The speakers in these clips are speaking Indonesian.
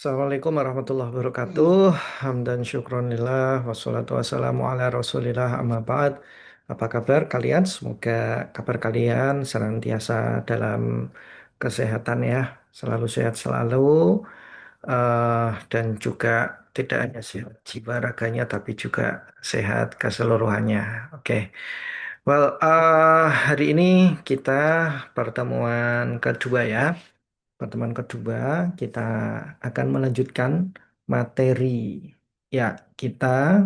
Assalamualaikum warahmatullahi wabarakatuh. Hamdan syukronillah wassalatu wassalamu ala rasulillah amma ba'd. Apa kabar kalian? Semoga kabar kalian senantiasa dalam kesehatan ya. Selalu sehat selalu. Dan juga tidak hanya sehat jiwa raganya tapi juga sehat keseluruhannya. Oke. Well, hari ini kita pertemuan kedua ya. Pertemuan kedua, kita akan melanjutkan materi. Ya, kita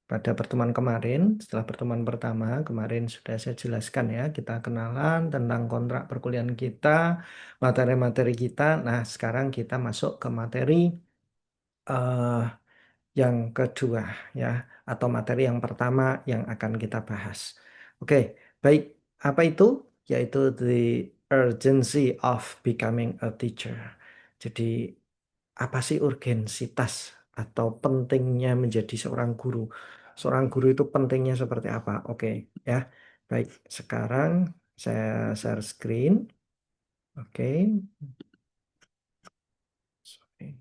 pada pertemuan kemarin, setelah pertemuan pertama, kemarin sudah saya jelaskan ya, kita kenalan tentang kontrak perkuliahan kita, materi-materi kita. Nah, sekarang kita masuk ke materi eh, yang kedua ya, atau materi yang pertama yang akan kita bahas. Oke, baik. Apa itu? Yaitu the urgency of becoming a teacher. Jadi, apa sih urgensitas atau pentingnya menjadi seorang guru? Seorang guru itu pentingnya seperti apa? Oke, ya. Baik, sekarang saya share screen. Oke. Sorry.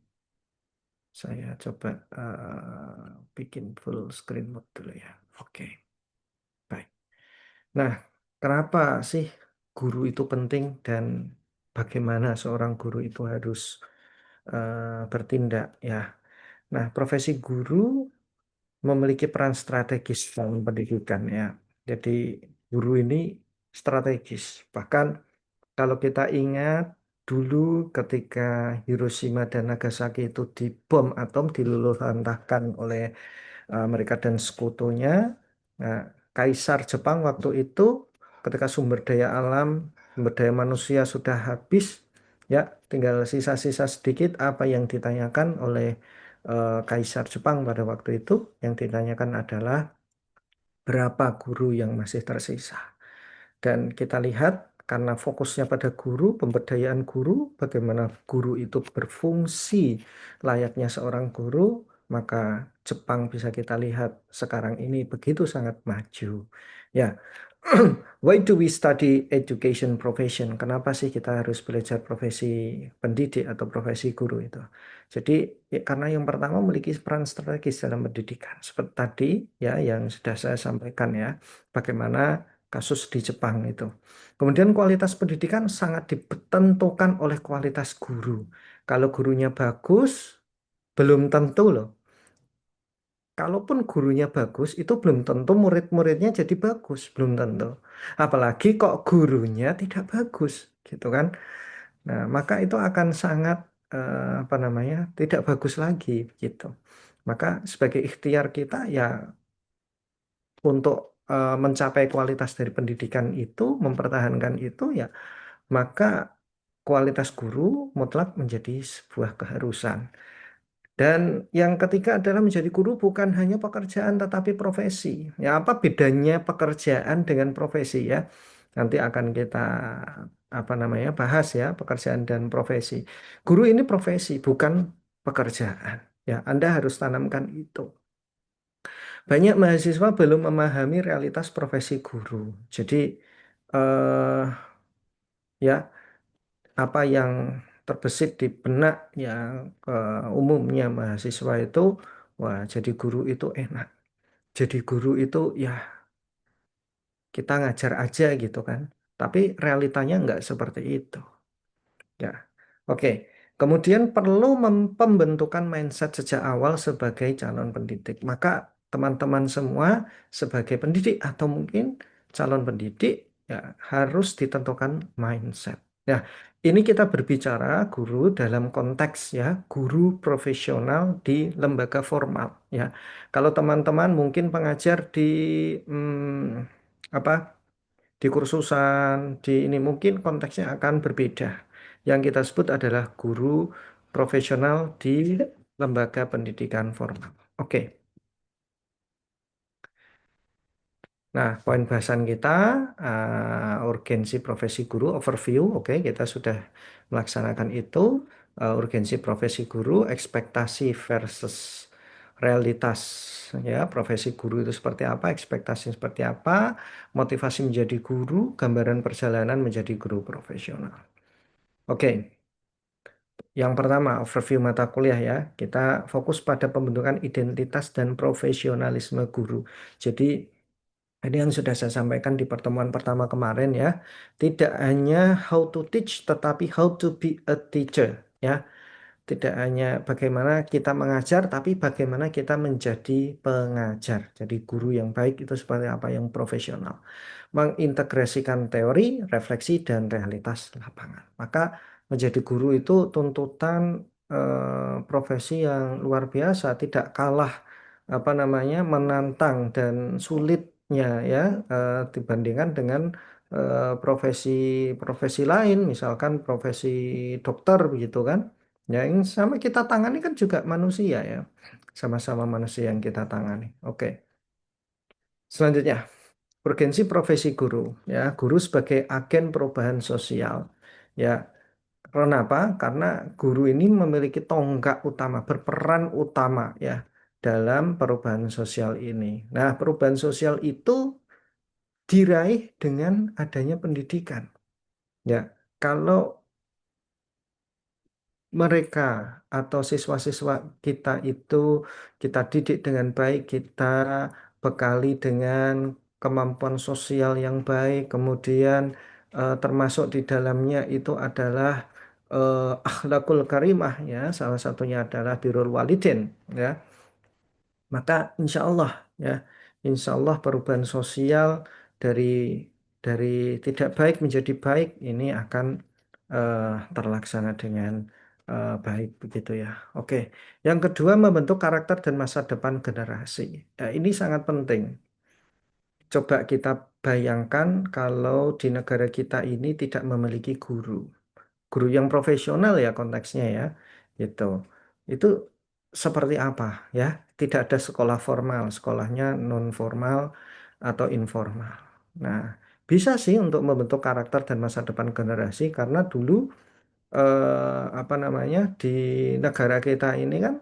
Saya coba bikin full screen mode dulu ya. Oke, baik. Nah, kenapa sih guru itu penting dan bagaimana seorang guru itu harus bertindak ya? Nah, profesi guru memiliki peran strategis dalam pendidikan ya. Jadi guru ini strategis. Bahkan kalau kita ingat dulu ketika Hiroshima dan Nagasaki itu dibom atom diluluhlantahkan oleh mereka dan sekutunya. Nah, Kaisar Jepang waktu itu ketika sumber daya alam, sumber daya manusia sudah habis, ya tinggal sisa-sisa sedikit apa yang ditanyakan oleh Kaisar Jepang pada waktu itu, yang ditanyakan adalah berapa guru yang masih tersisa. Dan kita lihat karena fokusnya pada guru, pemberdayaan guru, bagaimana guru itu berfungsi layaknya seorang guru, maka Jepang bisa kita lihat sekarang ini begitu sangat maju. Ya, why do we study education profession? Kenapa sih kita harus belajar profesi pendidik atau profesi guru itu? Jadi ya, karena yang pertama memiliki peran strategis dalam pendidikan. Seperti tadi ya yang sudah saya sampaikan ya, bagaimana kasus di Jepang itu. Kemudian kualitas pendidikan sangat ditentukan oleh kualitas guru. Kalau gurunya bagus, belum tentu loh. Kalaupun gurunya bagus, itu belum tentu murid-muridnya jadi bagus, belum tentu. Apalagi kok gurunya tidak bagus, gitu kan? Nah, maka itu akan sangat apa namanya, tidak bagus lagi, gitu. Maka sebagai ikhtiar kita ya untuk mencapai kualitas dari pendidikan itu, mempertahankan itu ya, maka kualitas guru mutlak menjadi sebuah keharusan. Dan yang ketiga adalah menjadi guru bukan hanya pekerjaan tetapi profesi. Ya, apa bedanya pekerjaan dengan profesi ya? Nanti akan kita apa namanya bahas ya pekerjaan dan profesi. Guru ini profesi bukan pekerjaan. Ya, Anda harus tanamkan itu. Banyak mahasiswa belum memahami realitas profesi guru. Jadi eh, ya apa yang terbesit di benak yang umumnya mahasiswa itu, wah jadi guru itu enak. Jadi guru itu ya kita ngajar aja gitu kan. Tapi realitanya nggak seperti itu. Ya, oke. Kemudian perlu pembentukan mindset sejak awal sebagai calon pendidik. Maka teman-teman semua sebagai pendidik atau mungkin calon pendidik ya harus ditentukan mindset. Nah, ini kita berbicara guru dalam konteks ya guru profesional di lembaga formal ya. Kalau teman-teman mungkin pengajar di apa di kursusan, di ini mungkin konteksnya akan berbeda. Yang kita sebut adalah guru profesional di lembaga pendidikan formal. Oke, nah poin bahasan kita urgensi profesi guru overview. Oke, kita sudah melaksanakan itu. Urgensi profesi guru, ekspektasi versus realitas. Ya, profesi guru itu seperti apa, ekspektasi seperti apa, motivasi menjadi guru, gambaran perjalanan menjadi guru profesional. Oke, Yang pertama, overview mata kuliah ya. Kita fokus pada pembentukan identitas dan profesionalisme guru. Jadi, ini yang sudah saya sampaikan di pertemuan pertama kemarin ya. Tidak hanya how to teach, tetapi how to be a teacher ya. Tidak hanya bagaimana kita mengajar, tapi bagaimana kita menjadi pengajar. Jadi guru yang baik itu seperti apa yang profesional. Mengintegrasikan teori, refleksi, dan realitas lapangan. Maka menjadi guru itu tuntutan profesi yang luar biasa, tidak kalah apa namanya menantang dan sulitnya ya dibandingkan dengan profesi-profesi lain, misalkan profesi dokter begitu kan. Ya, yang sama kita tangani kan juga manusia ya. Sama-sama manusia yang kita tangani. Oke. Selanjutnya, urgensi profesi guru. Ya, guru sebagai agen perubahan sosial. Ya, kenapa? Karena guru ini memiliki tonggak utama, berperan utama ya dalam perubahan sosial ini. Nah, perubahan sosial itu diraih dengan adanya pendidikan. Ya, kalau mereka atau siswa-siswa kita itu kita didik dengan baik, kita bekali dengan kemampuan sosial yang baik, kemudian termasuk di dalamnya itu adalah akhlakul karimah ya, salah satunya adalah birrul walidin ya. Maka insya Allah ya, insya Allah perubahan sosial dari dari tidak baik menjadi baik ini akan eh, terlaksana dengan baik begitu ya. Oke, yang kedua membentuk karakter dan masa depan generasi. Ya, ini sangat penting. Coba kita bayangkan kalau di negara kita ini tidak memiliki guru, guru yang profesional ya konteksnya ya, gitu. Itu seperti apa ya? Tidak ada sekolah formal, sekolahnya non formal atau informal. Nah, bisa sih untuk membentuk karakter dan masa depan generasi karena dulu apa namanya di negara kita ini kan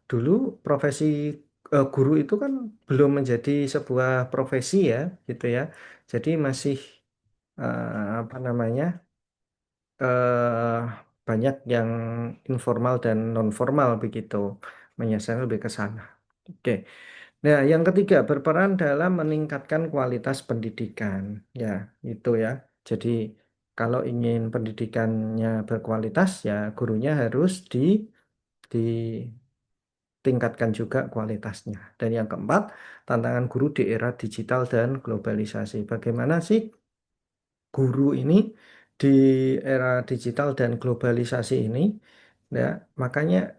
dulu profesi guru itu kan belum menjadi sebuah profesi ya, gitu ya. Jadi masih apa namanya? eh, banyak yang informal dan non formal begitu menyasar lebih ke sana. Oke. Nah, yang ketiga berperan dalam meningkatkan kualitas pendidikan. Ya, itu ya. Jadi kalau ingin pendidikannya berkualitas ya gurunya harus ditingkatkan juga kualitasnya. Dan yang keempat, tantangan guru di era digital dan globalisasi. Bagaimana sih guru ini di era digital dan globalisasi ini, ya, makanya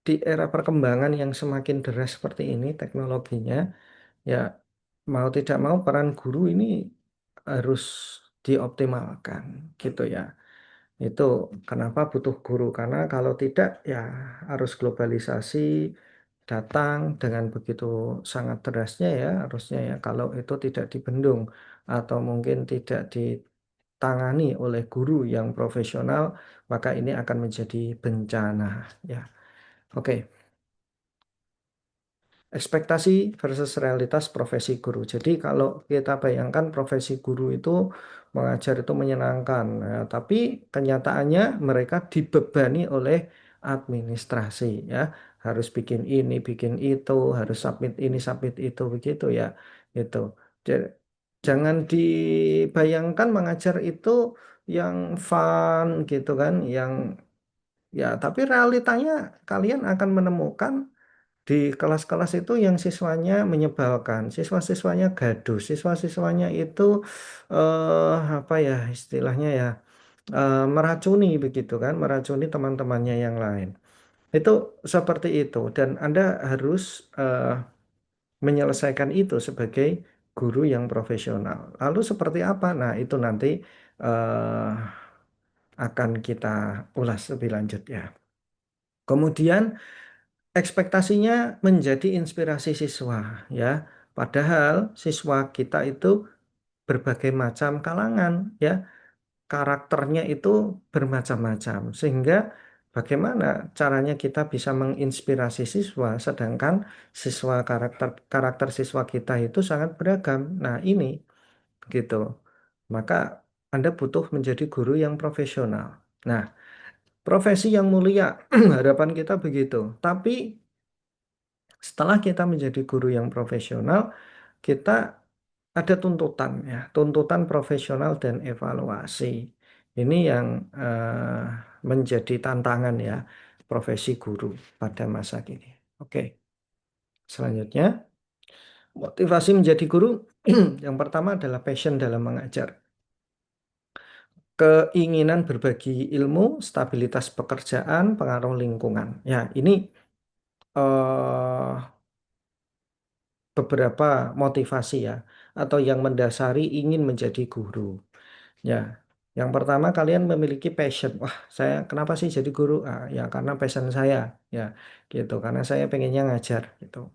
di era perkembangan yang semakin deras seperti ini teknologinya, ya mau tidak mau peran guru ini harus dioptimalkan, gitu ya. Itu kenapa butuh guru, karena kalau tidak ya arus globalisasi datang dengan begitu sangat derasnya ya harusnya ya kalau itu tidak dibendung atau mungkin tidak ditangani oleh guru yang profesional maka ini akan menjadi bencana ya. Oke. Ekspektasi versus realitas profesi guru. Jadi kalau kita bayangkan profesi guru itu mengajar itu menyenangkan, ya, tapi kenyataannya mereka dibebani oleh administrasi ya, harus bikin ini, bikin itu, harus submit ini, submit itu begitu ya. Itu. Ja- Jangan dibayangkan mengajar itu yang fun gitu kan, yang ya tapi realitanya kalian akan menemukan di kelas-kelas itu yang siswanya menyebalkan, siswa-siswanya gaduh, siswa-siswanya itu apa ya istilahnya ya meracuni begitu kan, meracuni teman-temannya yang lain. Itu seperti itu dan Anda harus menyelesaikan itu sebagai guru yang profesional. Lalu seperti apa? Nah, itu nanti eh, akan kita ulas lebih lanjut ya. Kemudian ekspektasinya menjadi inspirasi siswa ya. Padahal siswa kita itu berbagai macam kalangan ya. Karakternya itu bermacam-macam sehingga bagaimana caranya kita bisa menginspirasi siswa sedangkan siswa karakter siswa kita itu sangat beragam. Nah, ini gitu. Maka Anda butuh menjadi guru yang profesional. Nah, profesi yang mulia. Harapan kita begitu. Tapi setelah kita menjadi guru yang profesional, kita ada tuntutan ya, tuntutan profesional dan evaluasi. Ini yang menjadi tantangan ya profesi guru pada masa kini. Oke, selanjutnya motivasi menjadi guru yang pertama adalah passion dalam mengajar. Keinginan berbagi ilmu, stabilitas pekerjaan, pengaruh lingkungan. Ya, ini eh, beberapa motivasi ya, atau yang mendasari ingin menjadi guru. Ya, yang pertama kalian memiliki passion. Wah, saya kenapa sih jadi guru? Ah, ya karena passion saya, ya, gitu. Karena saya pengennya ngajar, gitu.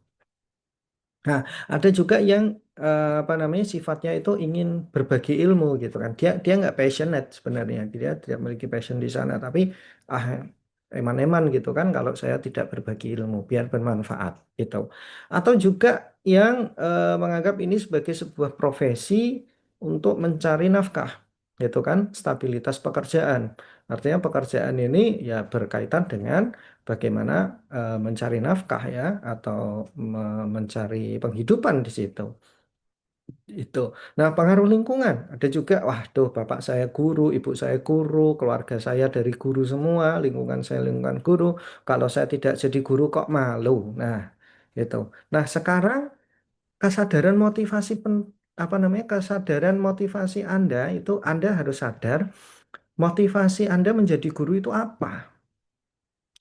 Nah, ada juga yang apa namanya sifatnya itu ingin berbagi ilmu gitu kan. Dia nggak passionate sebenarnya. Dia tidak memiliki passion di sana, tapi ah eman-eman gitu kan kalau saya tidak berbagi ilmu biar bermanfaat gitu. Atau juga yang menganggap ini sebagai sebuah profesi untuk mencari nafkah gitu kan, stabilitas pekerjaan. Artinya pekerjaan ini ya berkaitan dengan bagaimana mencari nafkah ya atau mencari penghidupan di situ. Itu. Nah, pengaruh lingkungan ada juga. Wah, tuh bapak saya guru, ibu saya guru, keluarga saya dari guru semua, lingkungan saya lingkungan guru. Kalau saya tidak jadi guru kok malu. Nah, itu. Nah, sekarang kesadaran motivasi apa namanya? Kesadaran motivasi Anda itu Anda harus sadar motivasi Anda menjadi guru itu apa?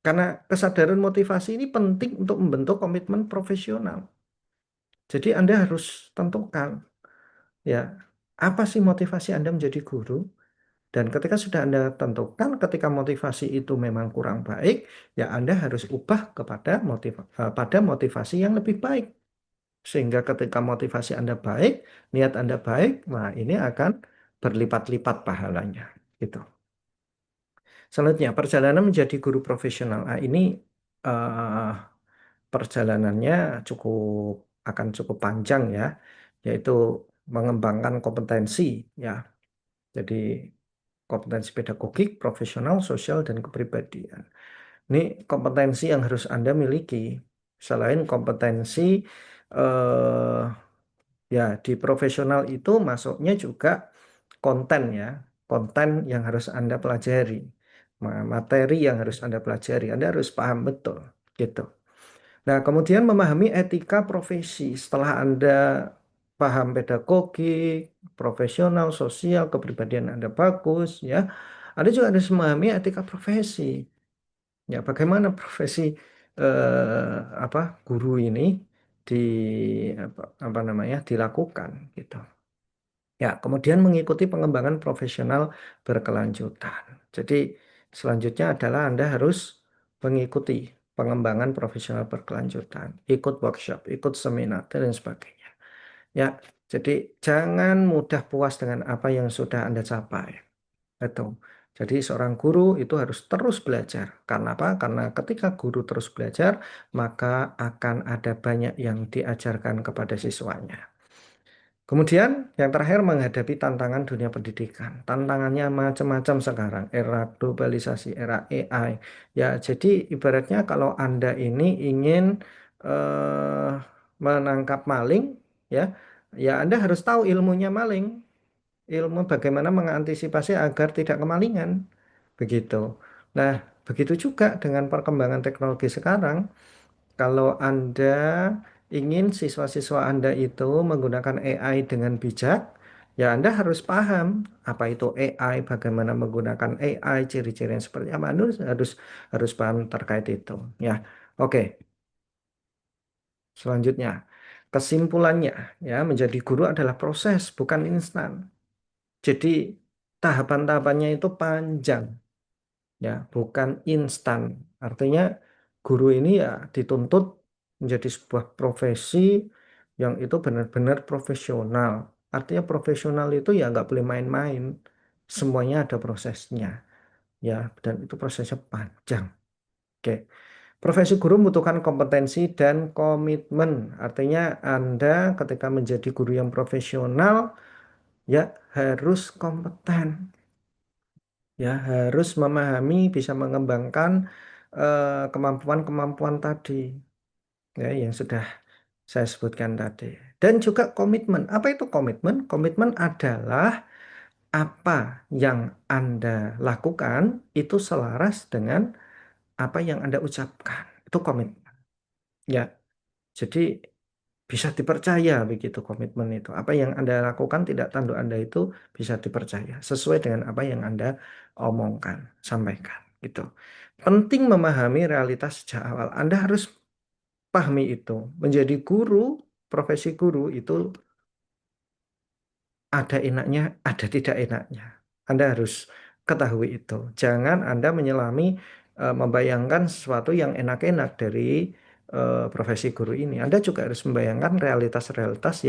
Karena kesadaran motivasi ini penting untuk membentuk komitmen profesional. Jadi Anda harus tentukan ya apa sih motivasi Anda menjadi guru? Dan ketika sudah Anda tentukan, ketika motivasi itu memang kurang baik, ya Anda harus ubah kepada pada motivasi yang lebih baik. Sehingga ketika motivasi Anda baik, niat Anda baik, nah ini akan berlipat-lipat pahalanya. Gitu. Selanjutnya, perjalanan menjadi guru profesional. Nah, ini eh, perjalanannya akan cukup panjang ya, yaitu mengembangkan kompetensi ya. Jadi kompetensi pedagogik, profesional, sosial, dan kepribadian. Ini kompetensi yang harus Anda miliki. Selain kompetensi eh, ya di profesional itu masuknya juga konten ya, konten yang harus Anda pelajari, materi yang harus Anda pelajari. Anda harus paham betul gitu. Nah, kemudian memahami etika profesi. Setelah Anda paham pedagogi, profesional, sosial, kepribadian Anda bagus, ya, Anda juga harus memahami etika profesi. Ya, bagaimana profesi apa guru ini di apa namanya dilakukan gitu. Ya, kemudian mengikuti pengembangan profesional berkelanjutan. Jadi, selanjutnya adalah Anda harus mengikuti pengembangan profesional berkelanjutan, ikut workshop, ikut seminar, dan sebagainya. Ya, jadi jangan mudah puas dengan apa yang sudah Anda capai. Itu. Jadi seorang guru itu harus terus belajar. Karena apa? Karena ketika guru terus belajar, maka akan ada banyak yang diajarkan kepada siswanya. Kemudian yang terakhir menghadapi tantangan dunia pendidikan. Tantangannya macam-macam sekarang, era globalisasi, era AI. Ya, jadi ibaratnya kalau Anda ini ingin eh, menangkap maling, ya, ya Anda harus tahu ilmunya maling, ilmu bagaimana mengantisipasi agar tidak kemalingan. Begitu. Nah, begitu juga dengan perkembangan teknologi sekarang. Kalau Anda ingin siswa-siswa Anda itu menggunakan AI dengan bijak, ya Anda harus paham apa itu AI, bagaimana menggunakan AI, ciri-ciri yang seperti apa. Anda harus harus paham terkait itu. Ya, oke. Selanjutnya, kesimpulannya, ya menjadi guru adalah proses, bukan instan. Jadi tahapan-tahapannya itu panjang. Ya, bukan instan. Artinya guru ini ya dituntut menjadi sebuah profesi yang itu benar-benar profesional. Artinya profesional itu ya nggak boleh main-main. Semuanya ada prosesnya. Ya, dan itu prosesnya panjang. Oke. Profesi guru membutuhkan kompetensi dan komitmen. Artinya Anda ketika menjadi guru yang profesional ya harus kompeten. Ya, harus memahami, bisa mengembangkan kemampuan-kemampuan tadi, ya, yang sudah saya sebutkan tadi. Dan juga komitmen. Apa itu komitmen? Komitmen adalah apa yang Anda lakukan itu selaras dengan apa yang Anda ucapkan. Itu komitmen. Ya, jadi bisa dipercaya begitu komitmen itu. Apa yang Anda lakukan, tidak tanduk Anda itu bisa dipercaya sesuai dengan apa yang Anda omongkan, sampaikan gitu. Penting memahami realitas sejak awal. Anda harus pahami itu. Menjadi guru, profesi guru itu ada enaknya, ada tidak enaknya. Anda harus ketahui itu. Jangan Anda menyelami, membayangkan sesuatu yang enak-enak dari profesi guru ini. Anda juga harus membayangkan realitas-realitas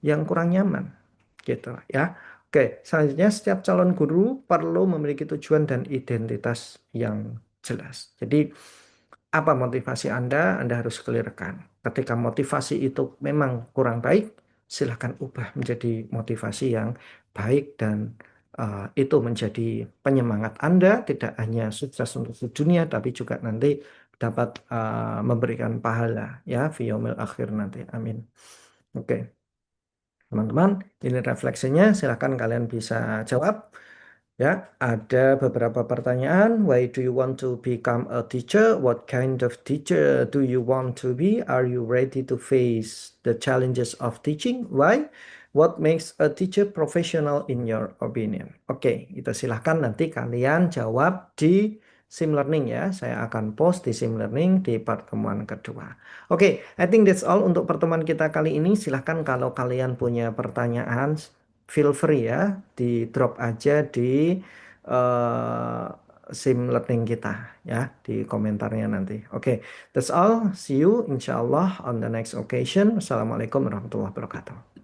yang kurang nyaman, gitu ya. Oke, selanjutnya setiap calon guru perlu memiliki tujuan dan identitas yang jelas. Jadi apa motivasi Anda? Anda harus clearkan. Ketika motivasi itu memang kurang baik, silahkan ubah menjadi motivasi yang baik dan itu menjadi penyemangat Anda tidak hanya sukses untuk di dunia tapi juga nanti dapat memberikan pahala ya fi yaumil akhir nanti. Amin. Oke, teman-teman, ini refleksinya. Silahkan kalian bisa jawab. Ya, ada beberapa pertanyaan. Why do you want to become a teacher? What kind of teacher do you want to be? Are you ready to face the challenges of teaching? Why? What makes a teacher professional in your opinion? Oke, itu silahkan nanti kalian jawab di Sim Learning ya. Saya akan post di Sim Learning di pertemuan kedua. Oke, I think that's all untuk pertemuan kita kali ini. Silahkan kalau kalian punya pertanyaan, feel free ya, di drop aja di eh, sim learning kita ya, di komentarnya nanti. Oke, that's all. See you insya Allah on the next occasion. Assalamualaikum warahmatullahi wabarakatuh.